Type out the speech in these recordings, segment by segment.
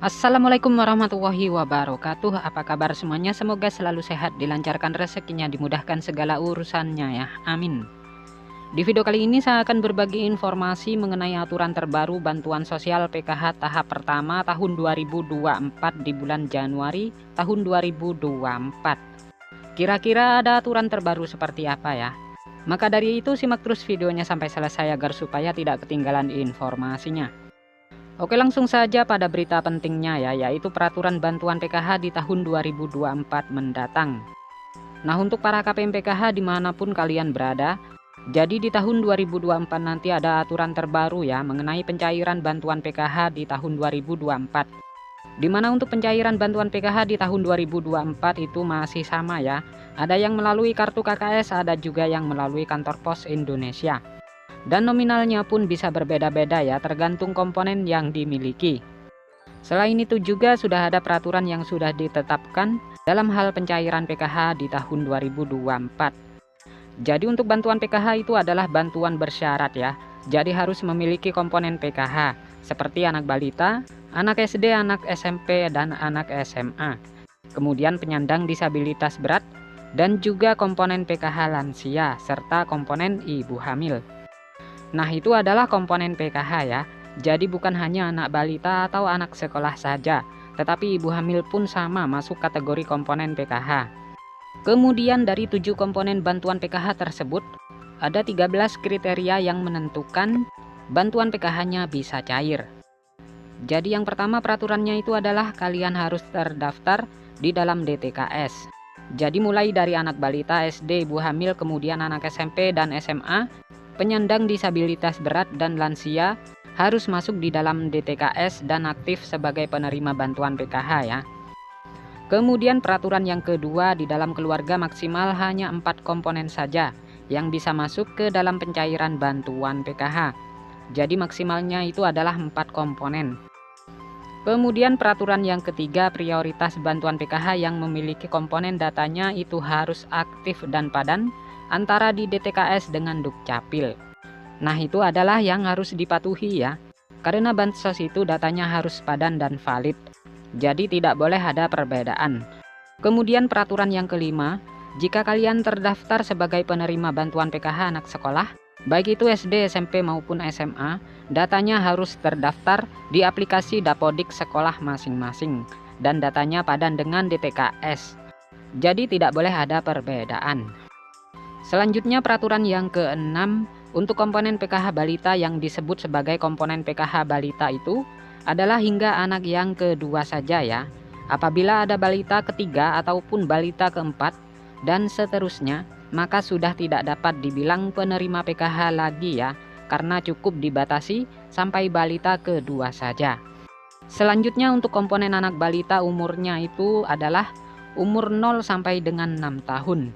Assalamualaikum warahmatullahi wabarakatuh. Apa kabar semuanya? Semoga selalu sehat, dilancarkan rezekinya, dimudahkan segala urusannya ya. Amin. Di video kali ini saya akan berbagi informasi mengenai aturan terbaru bantuan sosial PKH tahap pertama tahun 2024 di bulan Januari tahun 2024. Kira-kira ada aturan terbaru seperti apa ya? Maka dari itu simak terus videonya sampai selesai agar supaya tidak ketinggalan informasinya. Oke, langsung saja pada berita pentingnya ya, yaitu peraturan bantuan PKH di tahun 2024 mendatang. Nah, untuk para KPM PKH dimanapun kalian berada, jadi di tahun 2024 nanti ada aturan terbaru ya mengenai pencairan bantuan PKH di tahun 2024. Dimana untuk pencairan bantuan PKH di tahun 2024 itu masih sama ya. Ada yang melalui kartu KKS, ada juga yang melalui kantor pos Indonesia. Dan nominalnya pun bisa berbeda-beda ya, tergantung komponen yang dimiliki. Selain itu juga sudah ada peraturan yang sudah ditetapkan dalam hal pencairan PKH di tahun 2024. Jadi untuk bantuan PKH itu adalah bantuan bersyarat ya. Jadi harus memiliki komponen PKH seperti anak balita, anak SD, anak SMP, dan anak SMA. Kemudian penyandang disabilitas berat dan juga komponen PKH lansia serta komponen ibu hamil. Nah, itu adalah komponen PKH ya. Jadi bukan hanya anak balita atau anak sekolah saja, tetapi ibu hamil pun sama masuk kategori komponen PKH. Kemudian dari 7 komponen bantuan PKH tersebut, ada 13 kriteria yang menentukan bantuan PKH-nya bisa cair. Jadi yang pertama peraturannya itu adalah kalian harus terdaftar di dalam DTKS. Jadi mulai dari anak balita, SD, ibu hamil, kemudian anak SMP dan SMA, penyandang disabilitas berat dan lansia harus masuk di dalam DTKS dan aktif sebagai penerima bantuan PKH ya. Kemudian peraturan yang kedua, di dalam keluarga maksimal hanya 4 komponen saja yang bisa masuk ke dalam pencairan bantuan PKH. Jadi maksimalnya itu adalah 4 komponen. Kemudian peraturan yang ketiga, prioritas bantuan PKH yang memiliki komponen datanya itu harus aktif dan padan antara di DTKS dengan Dukcapil. Nah, itu adalah yang harus dipatuhi ya. Karena bansos itu datanya harus padan dan valid. Jadi tidak boleh ada perbedaan. Kemudian peraturan yang kelima, jika kalian terdaftar sebagai penerima bantuan PKH anak sekolah, baik itu SD, SMP maupun SMA, datanya harus terdaftar di aplikasi Dapodik sekolah masing-masing dan datanya padan dengan DTKS. Jadi tidak boleh ada perbedaan. Selanjutnya peraturan yang keenam, untuk komponen PKH balita yang disebut sebagai komponen PKH balita itu adalah hingga anak yang kedua saja ya. Apabila ada balita ketiga ataupun balita keempat dan seterusnya, maka sudah tidak dapat dibilang penerima PKH lagi ya, karena cukup dibatasi sampai balita kedua saja. Selanjutnya untuk komponen anak balita umurnya itu adalah umur 0 sampai dengan 6 tahun.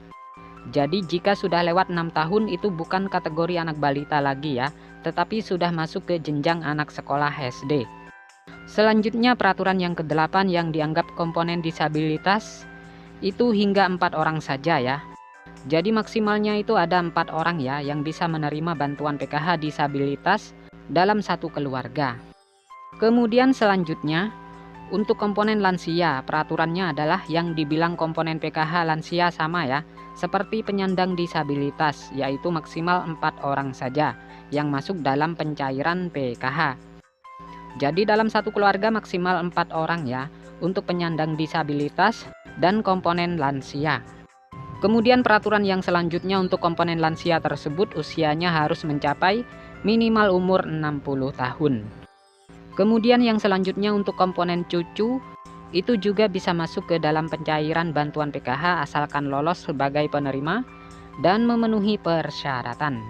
Jadi jika sudah lewat 6 tahun itu bukan kategori anak balita lagi ya, tetapi sudah masuk ke jenjang anak sekolah SD. Selanjutnya peraturan yang ke-8 yang dianggap komponen disabilitas itu hingga 4 orang saja ya. Jadi maksimalnya itu ada 4 orang ya yang bisa menerima bantuan PKH disabilitas dalam satu keluarga. Kemudian selanjutnya untuk komponen lansia, peraturannya adalah yang dibilang komponen PKH lansia sama ya, seperti penyandang disabilitas, yaitu maksimal 4 orang saja yang masuk dalam pencairan PKH. Jadi dalam satu keluarga maksimal 4 orang ya, untuk penyandang disabilitas dan komponen lansia. Kemudian peraturan yang selanjutnya untuk komponen lansia tersebut usianya harus mencapai minimal umur 60 tahun. Kemudian yang selanjutnya untuk komponen cucu itu juga bisa masuk ke dalam pencairan bantuan PKH asalkan lolos sebagai penerima dan memenuhi persyaratan.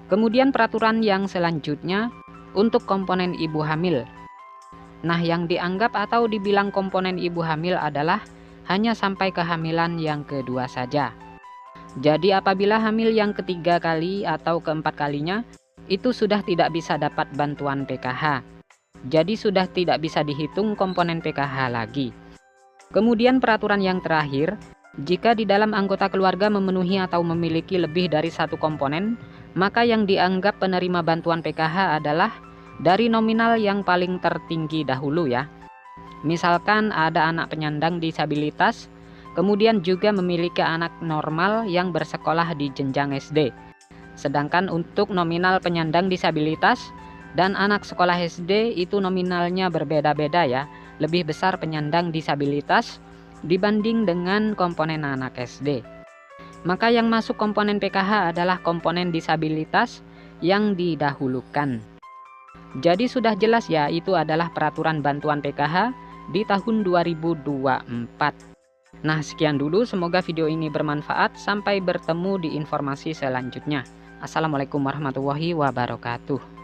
Kemudian peraturan yang selanjutnya untuk komponen ibu hamil. Nah, yang dianggap atau dibilang komponen ibu hamil adalah hanya sampai kehamilan yang kedua saja. Jadi apabila hamil yang ketiga kali atau keempat kalinya itu sudah tidak bisa dapat bantuan PKH. Jadi sudah tidak bisa dihitung komponen PKH lagi. Kemudian peraturan yang terakhir, jika di dalam anggota keluarga memenuhi atau memiliki lebih dari satu komponen, maka yang dianggap penerima bantuan PKH adalah dari nominal yang paling tertinggi dahulu ya. Misalkan ada anak penyandang disabilitas, kemudian juga memiliki anak normal yang bersekolah di jenjang SD. Sedangkan untuk nominal penyandang disabilitas dan anak sekolah SD itu nominalnya berbeda-beda ya. Lebih besar penyandang disabilitas dibanding dengan komponen anak SD. Maka yang masuk komponen PKH adalah komponen disabilitas yang didahulukan. Jadi sudah jelas ya, itu adalah peraturan bantuan PKH di tahun 2024. Nah, sekian dulu, semoga video ini bermanfaat. Sampai bertemu di informasi selanjutnya. Assalamualaikum warahmatullahi wabarakatuh.